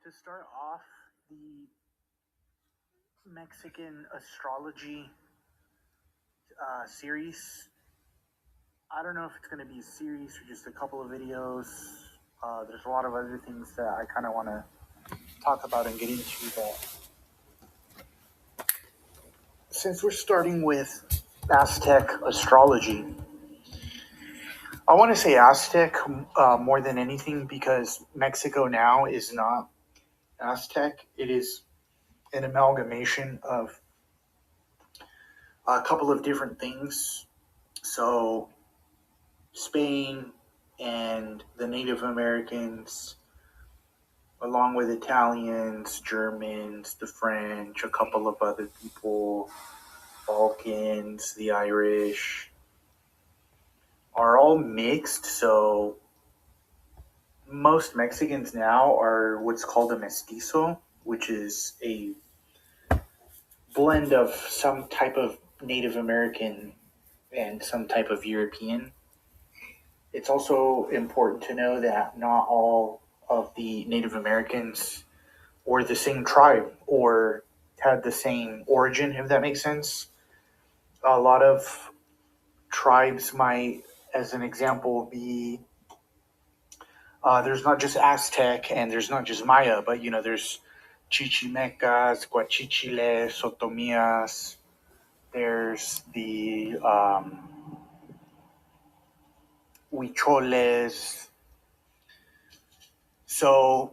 To start off the Mexican astrology series, I don't know if it's going to be a series or just a couple of videos. There's a lot of other things that I kind of want to talk about and get into, but since we're starting with Aztec astrology, I want to say Aztec more than anything because Mexico now is not Aztec. It is an amalgamation of a couple of different things. So Spain and the Native Americans, along with Italians, Germans, the French, a couple of other people, Balkans, the Irish, are all mixed. So most Mexicans now are what's called a mestizo, which is a blend of some type of Native American and some type of European. It's also important to know that not all of the Native Americans were the same tribe or had the same origin, if that makes sense. A lot of tribes might, as an example, be there's not just Aztec and there's not just Maya, but there's Chichimecas, Guachichiles, Sotomias. There's the Huicholes. So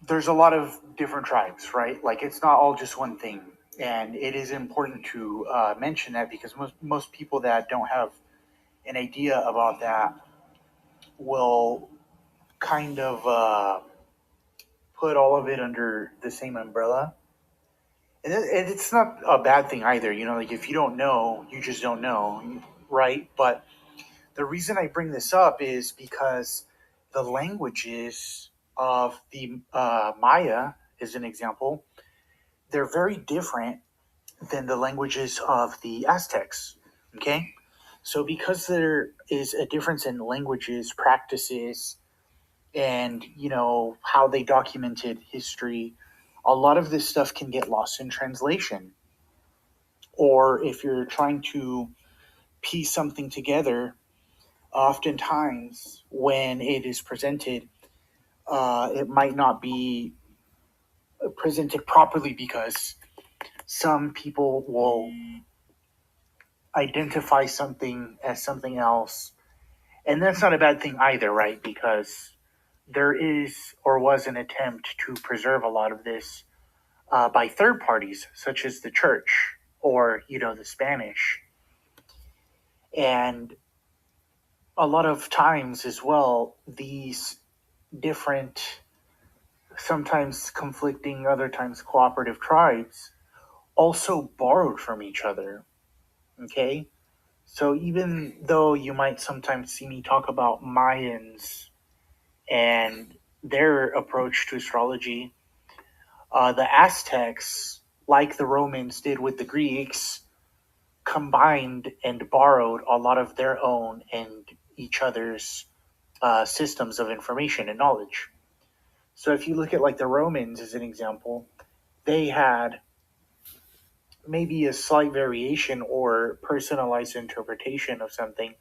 there's a lot of different tribes, right? Like it's not all just one thing. And it is important to mention that because most people that don't have an idea about that will kind of put all of it under the same umbrella. And it's not a bad thing either. Like if you don't know, you just don't know, right? But the reason I bring this up is because the languages of the Maya, as an example, they're very different than the languages of the Aztecs. Okay? So, because there is a difference in languages, practices, and, how they documented history, a lot of this stuff can get lost in translation. Or if you're trying to piece something together, oftentimes when it is presented, it might not be presented properly because some people will identify something as something else. And that's not a bad thing either, right? Because there is or was an attempt to preserve a lot of this by third parties, such as the church or, the Spanish. And a lot of times as well, these different, sometimes conflicting, other times cooperative tribes also borrowed from each other. Okay? So even though you might sometimes see me talk about Mayans and their approach to astrology, the Aztecs, like the Romans did with the Greeks, combined and borrowed a lot of their own and each other's systems of information and knowledge. So if you look at like the Romans as an example, they had maybe a slight variation or personalized interpretation of something,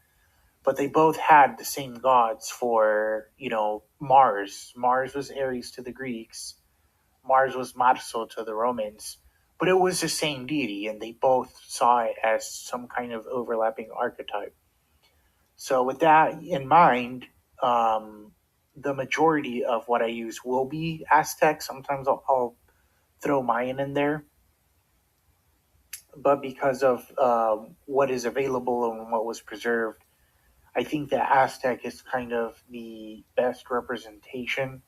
but they both had the same gods for, Mars. Mars was Ares to the Greeks. Mars was Marso to the Romans. But it was the same deity, and they both saw it as some kind of overlapping archetype. So with that in mind, the majority of what I use will be Aztec. Sometimes I'll throw Mayan in there. But because of what is available and what was preserved, I think that Aztec is kind of the best representation.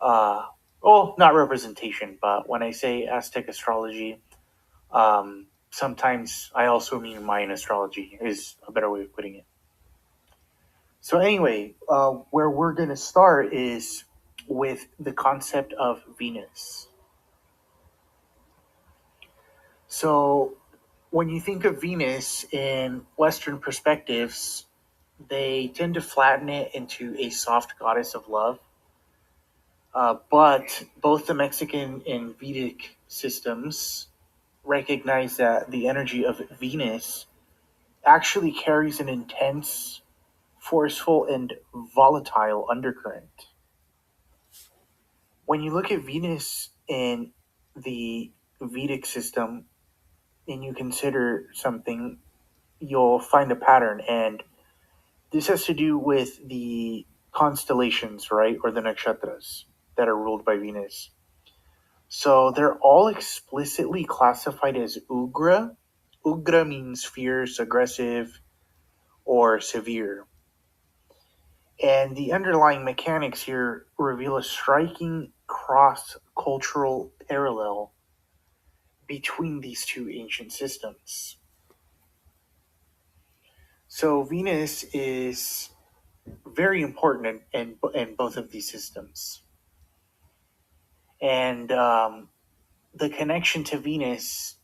Well, not representation, but when I say Aztec astrology, sometimes I also mean Mayan astrology is a better way of putting it. So anyway, where we're going to start is with the concept of Venus. So when you think of Venus in Western perspectives, they tend to flatten it into a soft goddess of love. But both the Mexican and Vedic systems recognize that the energy of Venus actually carries an intense, forceful, and volatile undercurrent. When you look at Venus in the Vedic system and you consider something, you'll find a pattern. And this has to do with the constellations, right? Or the nakshatras that are ruled by Venus. So they're all explicitly classified as Ugra. Ugra means fierce, aggressive, or severe. And the underlying mechanics here reveal a striking cross cultural parallel between these two ancient systems. So Venus is very important in both of these systems. And the connection to Venus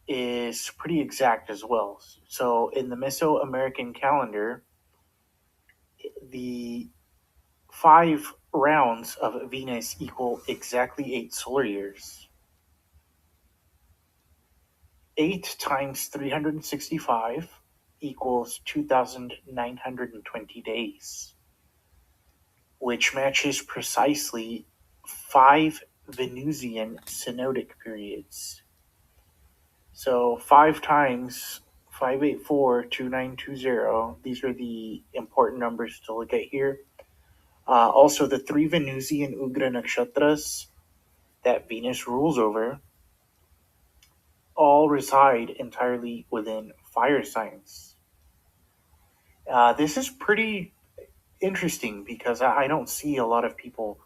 is pretty exact as well. So in the Mesoamerican calendar, the 5 rounds of Venus equal exactly 8 solar years. 8 times 365 equals 2,920 days, which matches precisely 5 Venusian synodic periods. So 5 times 5842920. These are the important numbers to look at here. Also, the 3 Venusian Ugra nakshatras that Venus rules over all reside entirely within fire signs. This is pretty interesting because I don't see a lot of people.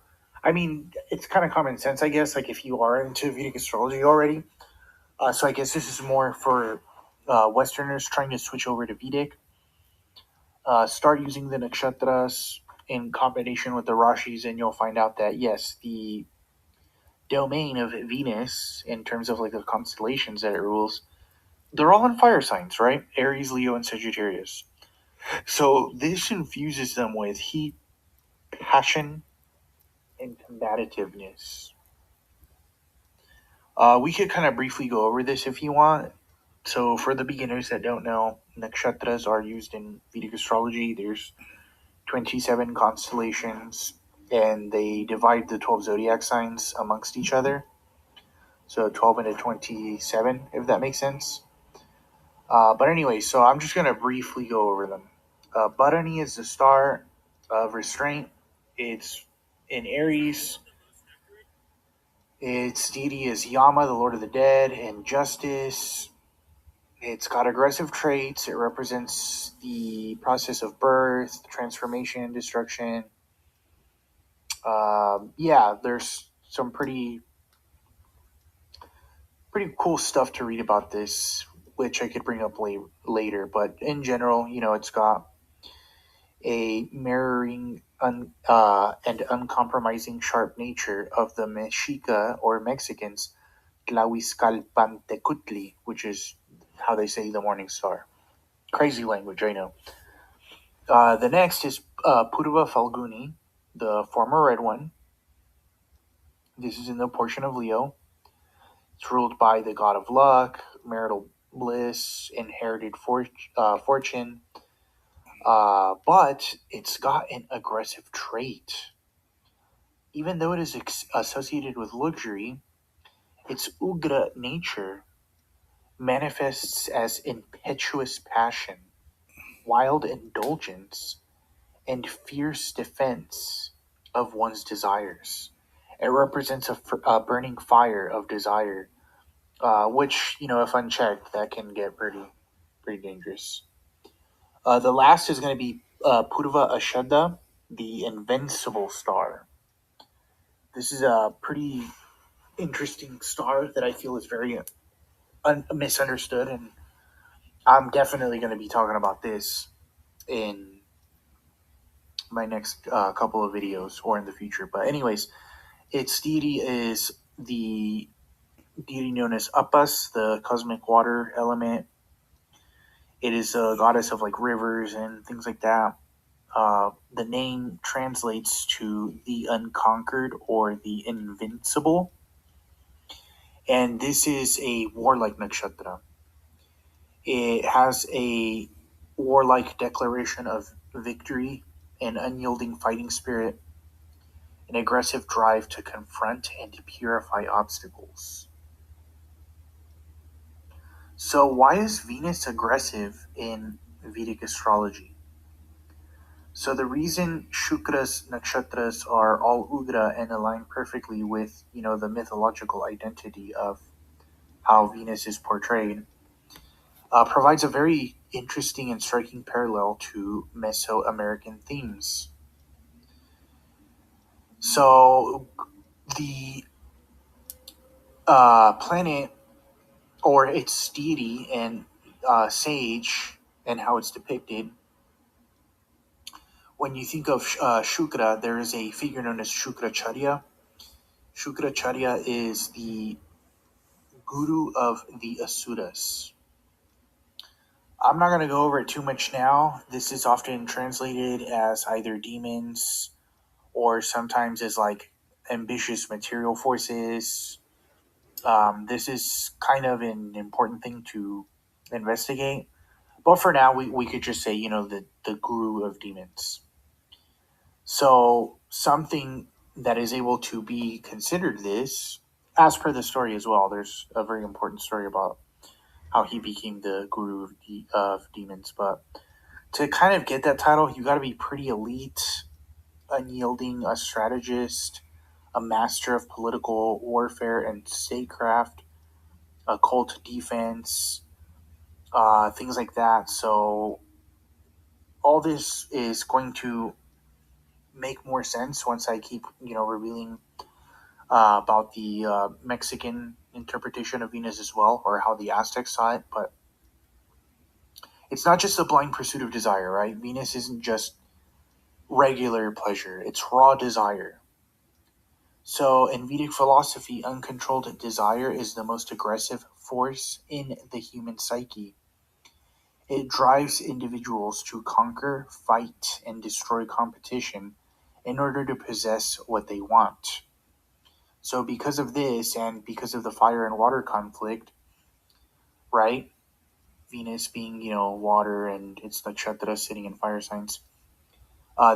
I mean, it's kind of common sense, I guess. Like if you are into Vedic astrology already, so I guess this is more for Westerners trying to switch over to Vedic. Start using the nakshatras in combination with the rashis, and you'll find out that yes, the domain of Venus in terms of like the constellations that it rules, they're all in fire signs, right? Aries, Leo, and Sagittarius. So this infuses them with heat, passion, and combativeness. We could kind of briefly go over this if you want. So, for the beginners that don't know, nakshatras are used in Vedic astrology. There's 27 constellations, and they divide the 12 zodiac signs amongst each other. So, 12 into 27, if that makes sense. But anyway, so I'm just going to briefly go over them. Bharani is the star of restraint. It's in Aries. Its deity is Yama, the Lord of the Dead, and Justice. It's got aggressive traits. It represents the process of birth, transformation, destruction. Yeah, there's some pretty cool stuff to read about this, which I could bring up later. But in general, it's got a mirroring and uncompromising sharp nature of the Mexica or Mexicans Tlahuizcalpantecutli, which is how they say the morning star. Crazy language, I know. The next is Purva Falguni, the former red one. This is in the portion of Leo. It's ruled by the god of luck, marital bliss, inherited fortune, but it's got an aggressive trait. Even though it is associated with luxury, its Ugra nature manifests as impetuous passion, wild indulgence, and fierce defense of one's desires. It represents a burning fire of desire, which, if unchecked, that can get pretty dangerous. The last is going to be Purva Ashada, the invincible star. This is a pretty interesting star that I feel is very misunderstood, and I'm definitely going to be talking about this in my next couple of videos or in the future. But anyways, its deity is the deity known as Appas, the cosmic water element. It is a goddess of like rivers and things like that. The name translates to the unconquered or the invincible, and this is a warlike nakshatra. It has a warlike declaration of victory, an unyielding fighting spirit, an aggressive drive to confront and purify obstacles. So, why is Venus aggressive in Vedic astrology? So, the reason Shukra's nakshatras are all Ugra and align perfectly with, the mythological identity of how Venus is portrayed, provides a very interesting and striking parallel to Mesoamerican themes. So, the planet or its deity and sage and how it's depicted. When you think of Shukra, there is a figure known as Shukracharya. Shukracharya is the guru of the Asuras. I'm not going to go over it too much now. This is often translated as either demons or sometimes as like ambitious material forces. This is kind of an important thing to investigate. But for now, we could just say, the guru of demons. So something that is able to be considered this, as per the story as well, there's a very important story about how he became the guru of demons. But to kind of get that title, you got to be pretty elite, unyielding, a strategist, a master of political warfare and statecraft, occult defense, things like that. So all this is going to make more sense once I keep, revealing about the Mexican interpretation of Venus as well, or how the Aztecs saw it. But it's not just the blind pursuit of desire, right? Venus isn't just regular pleasure, it's raw desire. So, in Vedic philosophy, uncontrolled desire is the most aggressive force in the human psyche. It drives individuals to conquer, fight, and destroy competition in order to possess what they want. So, because of this and because of the fire and water conflict, right? Venus being, water and its nakshatra sitting in fire signs,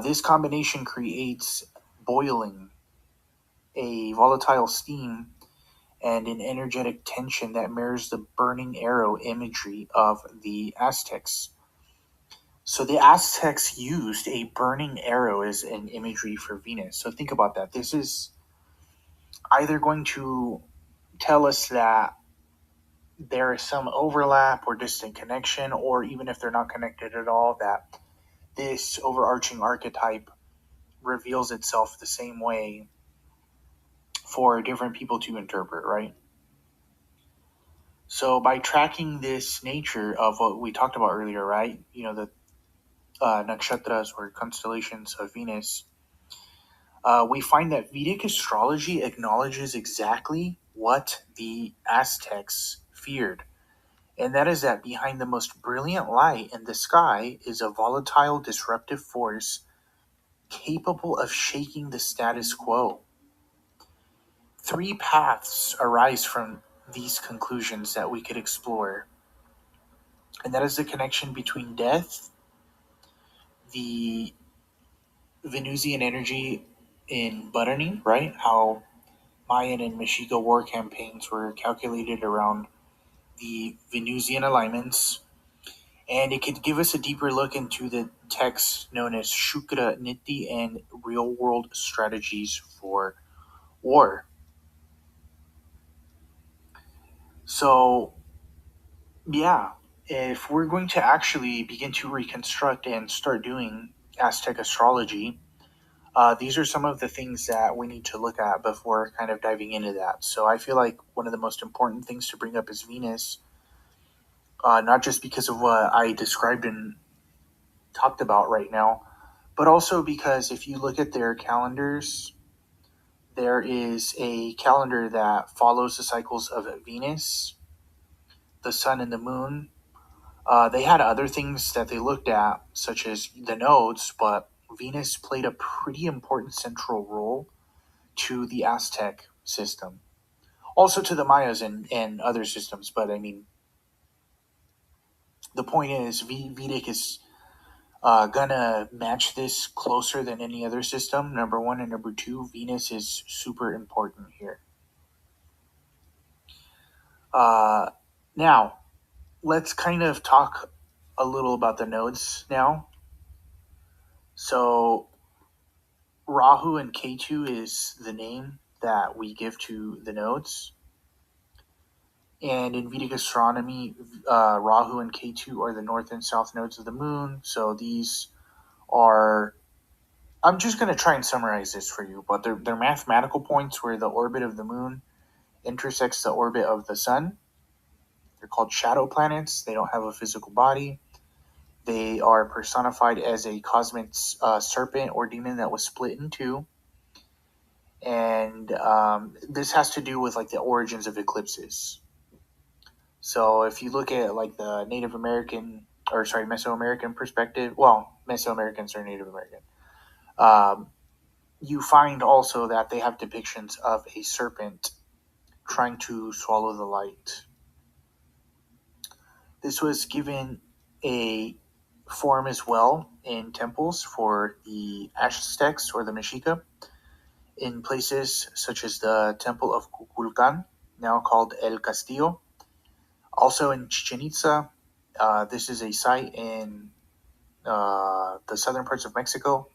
this combination creates boiling, a volatile steam, and an energetic tension that mirrors the burning arrow imagery of the Aztecs. So the Aztecs used a burning arrow as an imagery for Venus. So think about that. This is either going to tell us that there is some overlap or distant connection, or even if they're not connected at all, that this overarching archetype reveals itself the same way for different people to interpret, right? So by tracking this nature of what we talked about earlier, right? The nakshatras or constellations of Venus, we find that Vedic astrology acknowledges exactly what the Aztecs feared. And that is that behind the most brilliant light in the sky is a volatile, disruptive force capable of shaking the status quo. Three paths arise from these conclusions that we could explore, and that is the connection between death, the Venusian energy in Botany, right? How Mayan and Mexica war campaigns were calculated around the Venusian alignments, and it could give us a deeper look into the texts known as Shukra Niti and real world strategies for war. So, yeah, if we're going to actually begin to reconstruct and start doing Aztec astrology, these are some of the things that we need to look at before kind of diving into that. So I feel like one of the most important things to bring up is Venus, not just because of what I described and talked about right now, but also because if you look at their calendars, there is a calendar that follows the cycles of Venus, the sun, and the moon. They had other things that they looked at, such as the nodes, but Venus played a pretty important central role to the Aztec system, also to the Mayas and other systems. But I mean, the point is, Vedic is gonna match this closer than any other system. Number one and number two, Venus is super important here. Now, let's kind of talk a little about the nodes now. So, Rahu and Ketu is the name that we give to the nodes. And in Vedic astronomy, Rahu and Ketu are the north and south nodes of the moon. So these are, I'm just going to try and summarize this for you, but they're mathematical points where the orbit of the moon intersects the orbit of the sun. They're called shadow planets. They don't have a physical body. They are personified as a cosmic serpent or demon that was split in two. And this has to do with like the origins of eclipses. So if you look at like the Native American, or sorry, Mesoamerican perspective, well, Mesoamericans are Native American. You find also that they have depictions of a serpent trying to swallow the light. This was given a form as well in temples for the Aztecs or the Mexica, in places such as the Temple of Kukulkan, now called El Castillo. Also in Chichen Itza, this is a site in the southern parts of Mexico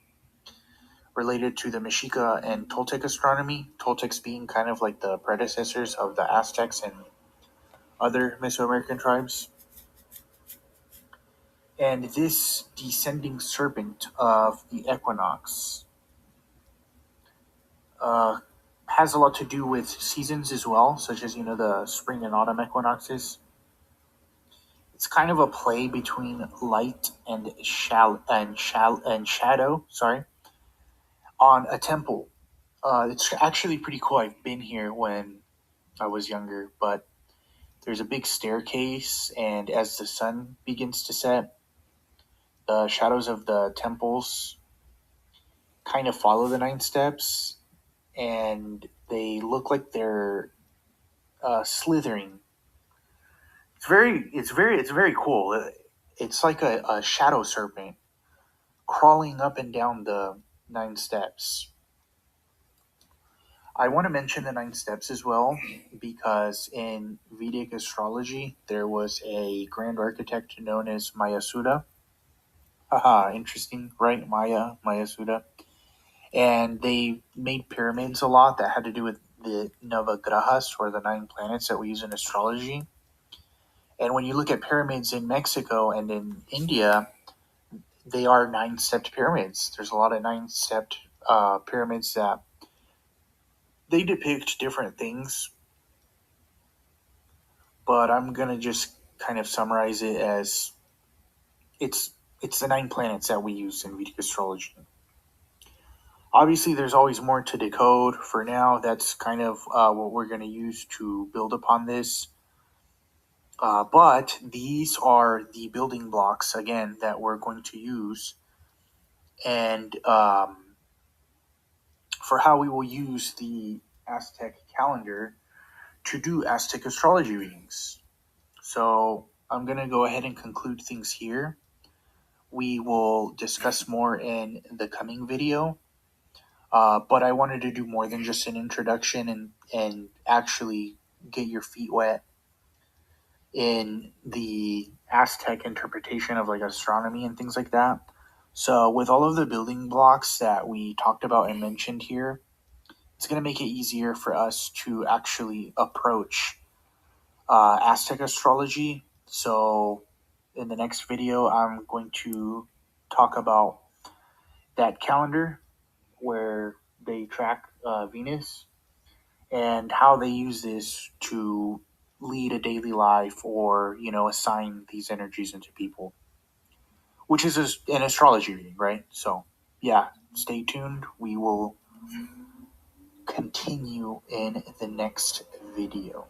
related to the Mexica and Toltec astronomy, Toltecs being kind of like the predecessors of the Aztecs and other Mesoamerican tribes. And this descending serpent of the equinox has a lot to do with seasons as well, such as, the spring and autumn equinoxes. It's kind of a play between light and shadow, on a temple. It's actually pretty cool. I've been here when I was younger, but there's a big staircase, and as the sun begins to set, the shadows of the temples kind of follow the 9 steps, and they look like they're slithering. It's very cool. It's like a shadow serpent crawling up and down the 9 steps. I want to mention the 9 steps as well, because in Vedic astrology, there was a grand architect known as Mayasuda. Haha, interesting, right? Mayasuda. And they made pyramids a lot that had to do with the Navagrahas, or the 9 planets that we use in astrology. And when you look at pyramids in Mexico and in India, they are 9-stepped pyramids. There's a lot of 9-stepped pyramids that they depict different things, but I'm gonna just kind of summarize it as it's the 9 planets that we use in Vedic astrology. Obviously, there's always more to decode. For now, that's kind of what we're going to use to build upon this. But these are the building blocks, again, that we're going to use, and for how we will use the Aztec calendar to do Aztec astrology readings. So I'm going to go ahead and conclude things here. We will discuss more in the coming video. But I wanted to do more than just an introduction and actually get your feet wet in the Aztec interpretation of like astronomy and things like that. So with all of the building blocks that we talked about and mentioned here, it's going to make it easier for us to actually approach Aztec astrology. So in the next video, I'm going to talk about that calendar where they track Venus and how they use this to lead a daily life, or assign these energies into people, which is an astrology reading, right? So yeah, stay tuned. We will continue in the next video.